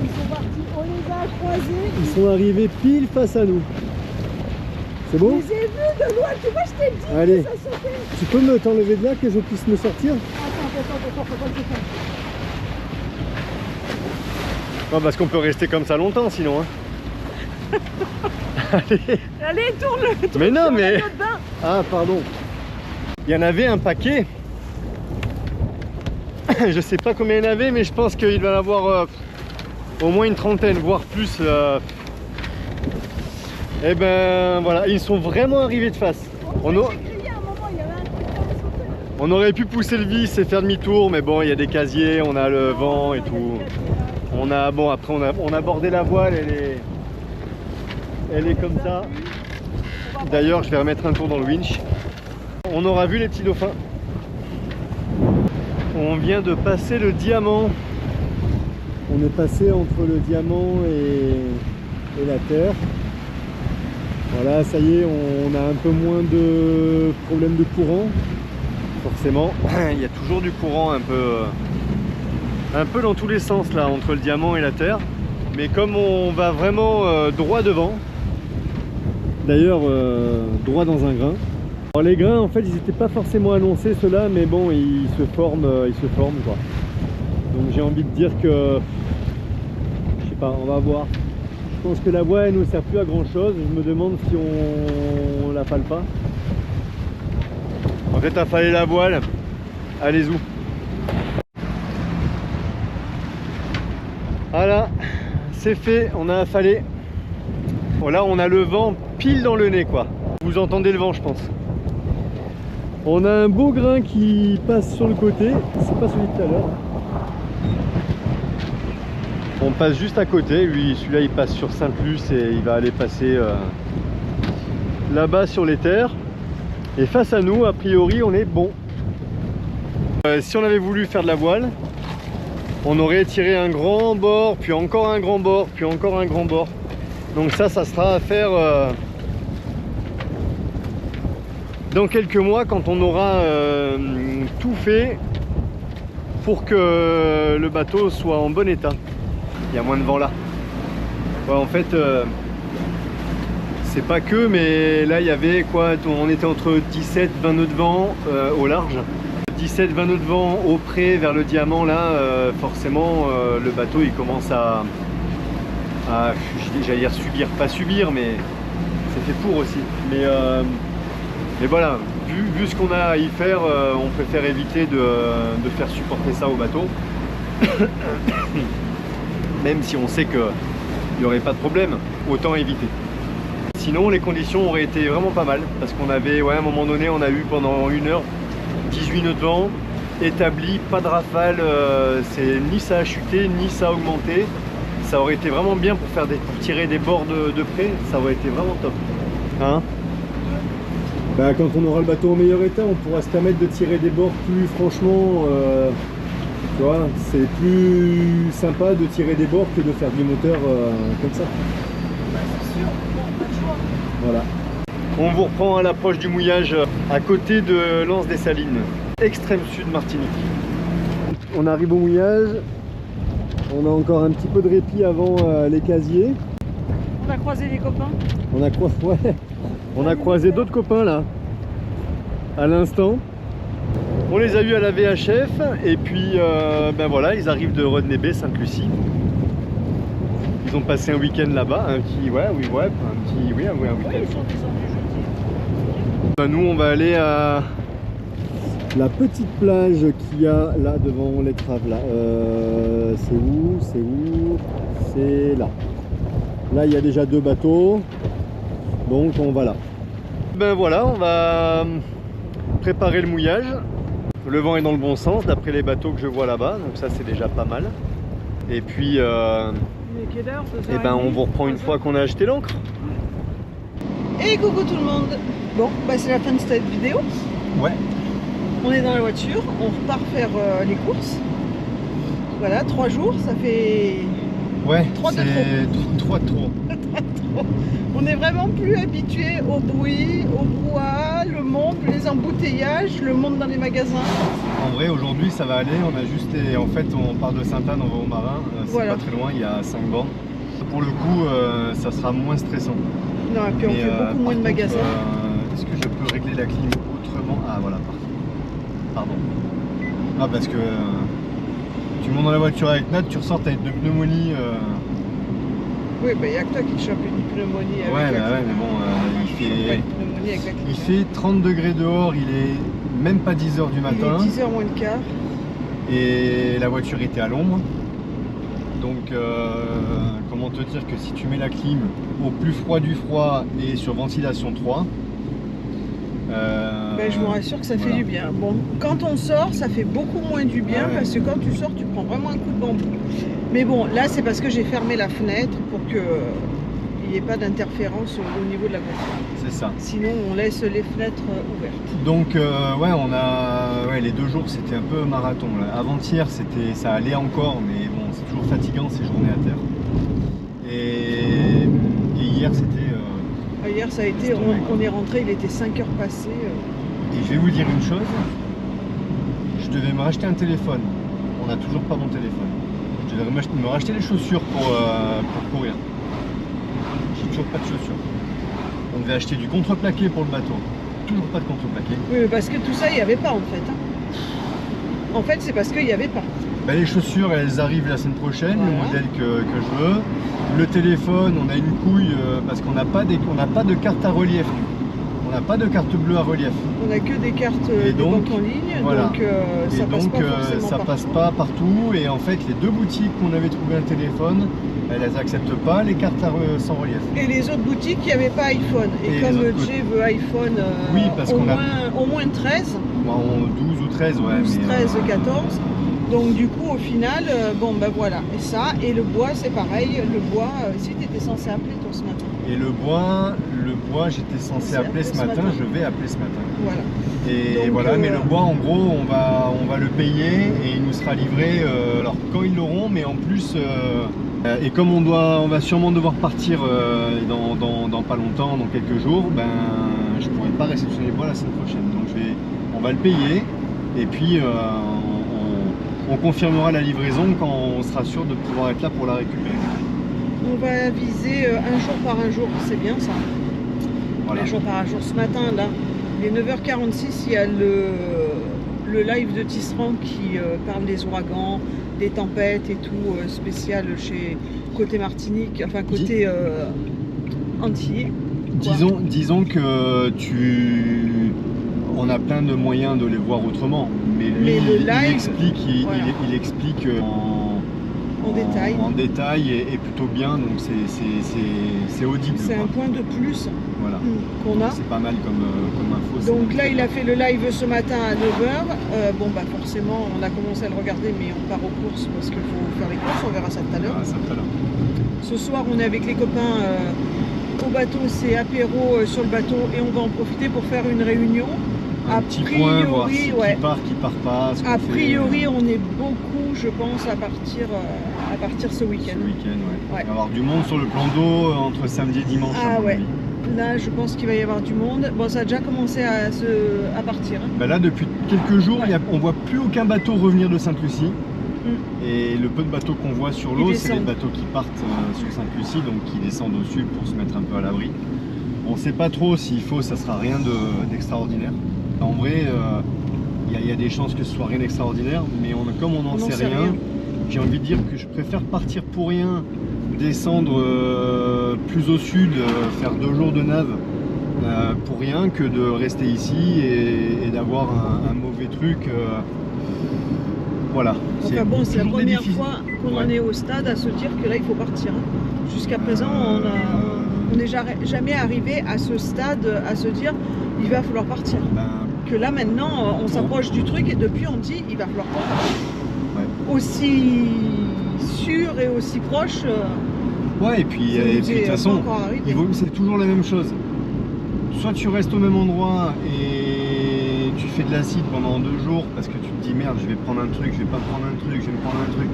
Ils sont partis, on les a croisés. Ils sont arrivés pile face à nous. C'est bon? Je les ai vus de loin, tu vois, je t'ai dit Allez. que ça sautait. Tu peux me t'enlever de là que je puisse me sortir? Attends, faut pas le faire. Non, parce qu'on peut rester comme ça longtemps sinon. Hein. Allez. Allez, tourne-le. Mais non, sur mais... le maillot de bain. Ah, pardon. Il y en avait un paquet. Je sais pas combien il y en avait, mais je pense qu'il va y en avoir au moins une trentaine, voire plus. Et ben voilà, ils sont vraiment arrivés de face. On aurait pu pousser le vis et faire demi-tour, mais bon, il y a des casiers, on a le vent et tout. Bon, après on a bordé la voile, elle est comme ça. D'ailleurs, je vais remettre un tour dans le winch. On aura vu les petits dauphins. On vient de passer le diamant. On est passé entre le diamant et la terre. Voilà, ça y est, on a un peu moins de problèmes de courant. Forcément, il y a toujours du courant un peu dans tous les sens là, entre le diamant et la terre. Mais comme on va vraiment droit devant, d'ailleurs droit dans un grain. Alors les grains en fait ils n'étaient pas forcément annoncés ceux-là, mais bon ils se forment quoi. Donc j'ai envie de dire que, je sais pas, on va voir. Je pense que la voile elle ne sert plus à grand chose, je me demande si on la fale pas. En fait affaler la voile, allez où. Voilà, c'est fait, on a affalé. Bon, là on a le vent pile dans le nez quoi. Vous entendez le vent je pense. On a un beau grain qui passe sur le côté, c'est pas celui de tout à l'heure. On passe juste à côté, lui celui-là il passe sur Sainte-Luce et il va aller passer là-bas sur les terres. Et face à nous, a priori on est bon. Si on avait voulu faire de la voile, on aurait tiré un grand bord, puis encore un grand bord, puis encore un grand bord. Donc ça sera à faire dans quelques mois quand on aura tout fait pour que le bateau soit en bon état. Il y a moins de vent là. Ouais, en fait, c'est pas que, mais là il y avait quoi, on était entre 17-20 nœuds de vent au large. 17-20 nœuds de vent au près vers le diamant là, forcément le bateau il commence à j'allais dire subir, pas subir, mais c'est fait pour aussi. Mais voilà, vu ce qu'on a à y faire, on préfère éviter de faire supporter ça au bateau. Même si on sait qu'il n'y aurait pas de problème, autant éviter. Sinon les conditions auraient été vraiment pas mal, parce qu'on avait, ouais, à un moment donné on a eu pendant 1 heure 18 nœuds de vent établi, pas de rafale, ni ça a chuté ni ça a augmenté. Ça aurait été vraiment bien pour tirer des bords de près, ça aurait été vraiment top. Hein? Bah, quand on aura le bateau en meilleur état, on pourra se permettre de tirer des bords plus franchement. Tu vois, c'est plus sympa de tirer des bords que de faire du moteur comme ça. Bah, c'est sûr, on a le choix. Voilà. On vous reprend à l'approche du mouillage à côté de l'Anse des Salines, extrême sud Martinique. On arrive au mouillage. On a encore un petit peu de répit avant les casiers. On a croisé les copains. On a croisé d'autres copains là, à l'instant. On les a eus à la VHF et puis ben voilà, ils arrivent de Rodney Bay, Sainte-Lucie. Ils ont passé un week-end là-bas, un petit, ouais, oui, ouais, un petit, oui, un week-end. Ouais, ils sont descendus jeudi. Bah, nous, on va aller à la petite plage qu'il y a là devant l'étrave là. C'est où? C'est où? C'est là. Là, il y a déjà 2 bateaux, donc on va là. Ben voilà, on va préparer le mouillage. Le vent est dans le bon sens d'après les bateaux que je vois là-bas, donc ça c'est déjà pas mal. Et puis, Il est quelle heure? eh ben, on vous reprend une fois qu'on a acheté l'ancre. Et coucou tout le monde. Bon, bah c'est la fin de cette vidéo. Ouais. On est dans la voiture, on repart faire les courses. Voilà, 3 jours, ça fait... Ouais, 3 de c'est 3 de trop. On n'est vraiment plus habitué au bruit, au brouhaha, le monde, les embouteillages, le monde dans les magasins. En vrai, aujourd'hui ça va aller. On a juste, en fait, on part de Sainte-Anne, on va au Marin. C'est Voilà. pas très loin, il y a 5 bornes. Pour le coup, ça sera moins stressant. Non, et puis on Mais, fait beaucoup moins de par contre, magasins. Est-ce que je peux régler la clim autrement? Ah voilà, parfait. Pardon. Ah, parce que tu montes dans la voiture avec Nat, tu ressors, t'as une pneumonie. Oui, bah il n'y a que toi qui chope une pneumonie avec Ouais, la bah ouais, clim. mais bon, Je chope pas une pneumonie avec la clim. il fait 30 degrés dehors, il est même pas 10 h du matin. Il est 10h moins le quart. Et la voiture était à l'ombre. Donc comment te dire que si tu mets la clim au plus froid du froid et sur ventilation 3, Ben, je vous rassure que ça fait voilà. du bien. Bon, quand on sort, ça fait beaucoup moins du bien Ouais. parce que quand tu sors, tu prends vraiment un coup de bambou. Mais bon, là, c'est parce que j'ai fermé la fenêtre pour que il n'y ait pas d'interférence au niveau de la voiture. C'est ça. Sinon, on laisse les fenêtres ouvertes. Donc ouais, on a les 2 jours c'était un peu marathon là. Avant-hier ça allait encore, mais bon c'est toujours fatigant ces journées à terre. Et hier c'était Hier, ça a été, on est rentré, il était 5 heures passées. Et je vais vous dire une chose, je devais me racheter un téléphone. On n'a toujours pas mon téléphone. Je devais me racheter les chaussures pour courir. J'ai toujours pas de chaussures. On devait acheter du contreplaqué pour le bateau. Toujours pas de contreplaqué. Oui, mais parce que tout ça, il n'y avait pas en fait. Hein. En fait, c'est parce qu'il n'y avait pas. Bah, les chaussures, elles arrivent la semaine prochaine, Voilà. le modèle que je veux. Le téléphone, on a une couille parce qu'on n'a pas de carte à relief. On n'a pas de carte bleue à relief. On n'a que des cartes Et de donc, banque en ligne, voilà. donc ça passe pas forcément ça partout. passe pas partout. Et en fait, les 2 boutiques où on avait trouvé un téléphone, elles acceptent pas les cartes sans relief. Et les autres boutiques, il n'y avait pas iPhone. Et Et comme les autres Jay veut iPhone Oui, parce qu'on au moins 13, Bon, 12 ou 13, ouais. 12, mais, 13, 14. Donc du coup, au final, bon ben voilà. Et ça, et le bois, c'est pareil. Le bois, si tu étais censé appeler toi ce matin. Et le bois, j'étais censé appeler ce matin, je vais appeler ce matin. Voilà. Et Donc, voilà, mais le bois, en gros, on va le payer et il nous sera livré, alors quand ils l'auront, mais en plus, et comme on va sûrement devoir partir dans pas longtemps, dans quelques jours, ben je pourrai pas réceptionner le bois la semaine prochaine. Donc on va le payer et puis on confirmera la livraison quand on sera sûr de pouvoir être là pour la récupérer. On va viser un jour par un jour, c'est bien ça. Voilà. Un jour par un jour. Ce matin, là, il est 9h46, il y a le live de Tisserand qui parle des ouragans, des tempêtes et tout, spécial chez côté Martinique, enfin côté Antillais. Disons que on a plein de moyens de les voir autrement, mais lui Mais le live, il explique, voilà. il explique en détail et plutôt bien, donc c'est audible. C'est quoi. un point de plus Voilà. qu'on a. C'est pas mal comme info. Donc là, il a fait le live ce matin à 9h. Bon, bah forcément, on a commencé à le regarder, mais on part aux courses parce qu'il faut faire les courses. On verra ça tout à l'heure. Voilà, ça tout à l'heure. Ce soir, on est avec les copains au bateau. C'est apéro sur le bateau et on va en profiter pour faire une réunion. Un petit point, voir qui part pas. Ce qu'on A fait, priori, on est beaucoup, je pense, à partir ce week-end. ce week-end, ouais. Ouais. Il va y avoir du monde sur le plan d'eau entre samedi et dimanche. à Ah mon ouais. avis. Là, je pense qu'il va y avoir du monde. Bon, ça a déjà commencé à partir. Hein. Bah là, depuis quelques jours, Ouais. on voit plus aucun bateau revenir de Sainte-Lucie. Mm. Et le peu de bateaux qu'on voit sur Ils l'eau, c'est les descendent. bateaux qui partent sur Sainte-Lucie, donc qui descendent au sud pour se mettre un peu à l'abri. On ne sait pas trop s'il faut, ça sera rien d'extraordinaire. En vrai, il y a des chances que ce soit rien d'extraordinaire, mais comme on n'en sait rien, j'ai envie de dire que je préfère partir pour rien descendre plus au sud, faire 2 jours de nave pour rien que de rester ici et d'avoir un mauvais truc. Voilà. Enfin bon, c'est la toujours première difficile. fois qu'on en est au stade à se dire que là il faut partir. Jusqu'à présent, on n'est jamais arrivé à ce stade à se dire il va falloir partir. Que là maintenant, on s'approche du truc et depuis on dit il va falloir partir. Ouais. Aussi sûr et aussi proche. Ouais, et puis de toute façon, c'est toujours la même chose. Soit tu restes au même endroit et tu fais de l'acide pendant 2 jours parce que tu te dis merde, je vais prendre un truc, je vais pas prendre un truc, je vais me prendre un truc.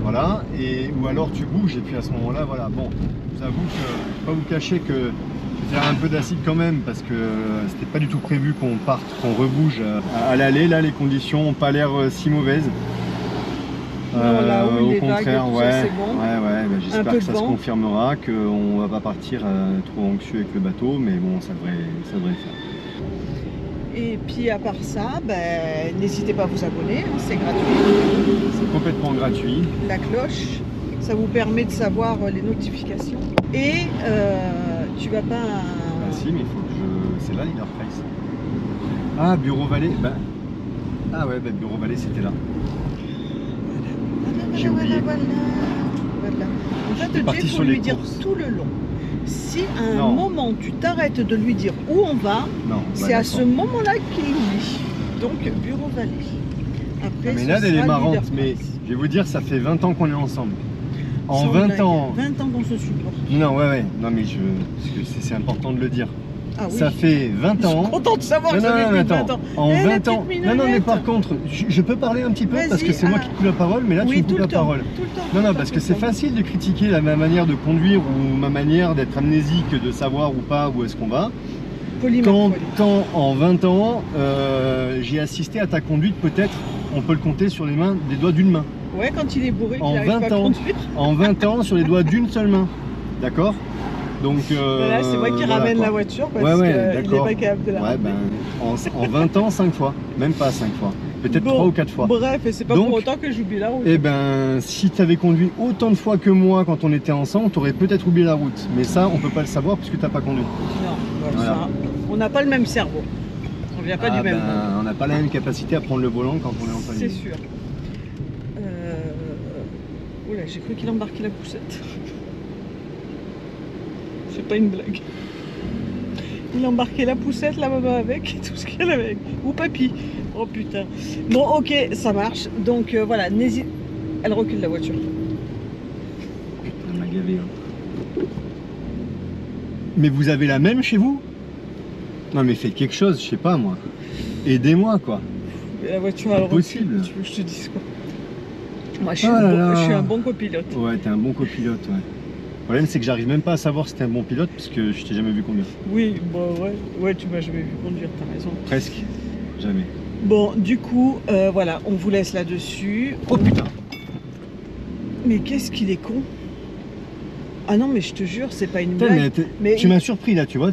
Voilà, ou alors tu bouges et puis à ce moment-là, voilà. Bon, je vous avoue que je vais pas vous cacher que je vais faire un peu d'acide quand même parce que c'était pas du tout prévu qu'on parte, qu'on rebouge à l'aller. Là, les conditions n'ont pas l'air si mauvaises. Là où au les contraire, vagues, ouais, c'est bon. ouais, j'espère que ça se confirmera, qu'on va pas partir trop anxieux avec le bateau, mais bon, ça devrait le faire. Et puis à part ça, n'hésitez pas à vous abonner, hein, c'est gratuit. C'est complètement gratuit. La cloche, ça vous permet de savoir les notifications. Et tu vas pas... Ah si, mais il faut que je... C'est là Leader Price. Ah, Bureau Vallée, Ah ouais, Bureau Vallée, c'était là. J'ai oublié. Voilà. En fait, il faut lui dire tout le long. Si à un moment tu t'arrêtes de lui dire où on va, c'est à ce moment-là qu'il oublie. Donc, Bureau Vallée. Après, mais là, elle est marrante, mais je vais vous dire, ça fait 20 ans qu'on est ensemble. En 20 ans. 20 ans qu'on se supporte. Non, ouais. Non, mais parce que c'est important de le dire. Ah oui. Ça fait 20 ans. Je suis contente de savoir que ça fait plus de 20 ans. En 20 ans. Non, mais par contre, je peux parler un petit peu parce que c'est moi qui coupe la parole, mais là tu me coupes la parole. Non, parce que c'est facile de critiquer ma manière de conduire ou ma manière d'être amnésique, de savoir ou pas où est-ce qu'on va. Quand en 20 ans, j'ai assisté à ta conduite, peut-être, on peut le compter sur les mains, des doigts d'une main. Ouais, quand il est bourré, qu'il n'arrive pas à conduire. En 20 ans, sur les doigts d'une seule main. D'accord? Donc, là, c'est moi qui ramène la voiture parce qu'il n'est pas capable de la ramener. En 20 ans, 5 fois. Même pas 5 fois. Peut-être 3 ou 4 fois. Bref, et c'est pas pour autant que j'oublie la route. Eh ben, si tu avais conduit autant de fois que moi quand on était ensemble, tu aurais peut-être oublié la route. Mais ça, on peut pas le savoir puisque tu n'as pas conduit. Non, ça, on n'a pas le même cerveau. On vient pas du même monde. On n'a pas la même capacité à prendre le volant quand on est en famille. C'est sûr. Oula, j'ai cru qu'il embarquait la poussette. C'est pas une blague. Il embarquait la poussette, la maman avec, tout ce qu'elle avait. Ou papy. Oh putain. Bon, ok, ça marche. Donc voilà, n'hésite. Elle recule la voiture. Putain, elle m'a gavé. Hein. Mais vous avez la même chez vous? Non, mais faites quelque chose, je sais pas moi. Aidez-moi quoi. Mais la voiture, elle recule. Tu veux que je te dise quoi? Moi, je suis un bon copilote. Ouais, t'es un bon copilote, ouais. Le problème, c'est que j'arrive même pas à savoir si t'es un bon pilote parce que je t'ai jamais vu conduire. Oui, bon, ouais, tu m'as jamais vu conduire, t'as raison. Presque, jamais. Bon, du coup, voilà, on vous laisse là-dessus. Oh putain! Mais qu'est-ce qu'il est con! Ah non, mais je te jure, c'est pas une blague. Mais tu m'as surpris là, tu vois,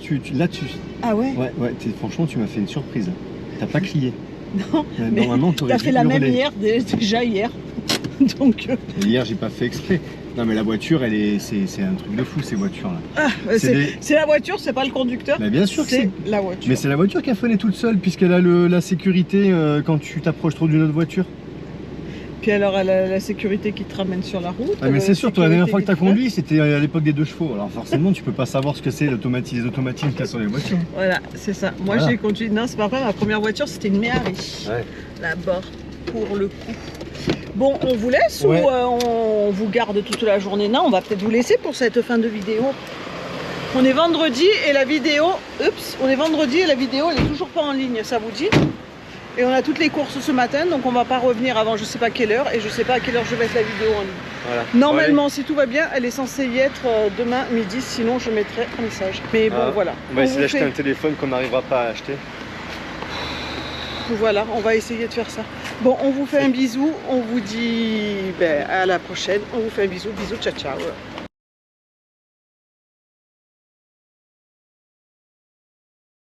Ah ouais? Ouais, franchement, tu m'as fait une surprise. T'as pas crié. Non, mais t'as fait la même hier, déjà hier. Donc... Hier, j'ai pas fait exprès. Non, mais la voiture, c'est un truc de fou, ces voitures-là. Ah, c'est la voiture, c'est pas le conducteur. Mais bien sûr que c'est la voiture. Mais c'est la voiture qui a freiné toute seule, puisqu'elle a la sécurité quand tu t'approches trop d'une autre voiture. Puis alors, elle a la sécurité qui te ramène sur la route. Ah, mais c'est sûr, toi, la dernière fois que tu as conduit, c'était à l'époque des 2 chevaux. Alors forcément, tu peux pas savoir ce que c'est les automatismes qu'il y a sur les voitures. Voilà, c'est ça. Moi, j'ai conduit. Non, c'est pas vrai, ma première voiture, c'était une Méhari. Ouais. Là-bas, pour le coup. Bon, on vous laisse ou on vous garde toute la journée? Non, on va peut-être vous laisser pour cette fin de vidéo. On est vendredi et la vidéo... Oups, on est vendredi et la vidéo, elle est toujours pas en ligne, ça vous dit? Et on a toutes les courses ce matin, donc on va pas revenir avant je sais pas quelle heure et je sais pas à quelle heure je vais mettre la vidéo en ligne. Voilà. Normalement, si tout va bien, elle est censée y être demain midi, sinon je mettrai un message. Mais bon, voilà. On va essayer d'acheter un téléphone qu'on n'arrivera pas à acheter. Voilà, on va essayer de faire ça. Bon, on vous fait un bisou, on vous dit à la prochaine. On vous fait un bisou, bisous, ciao ciao.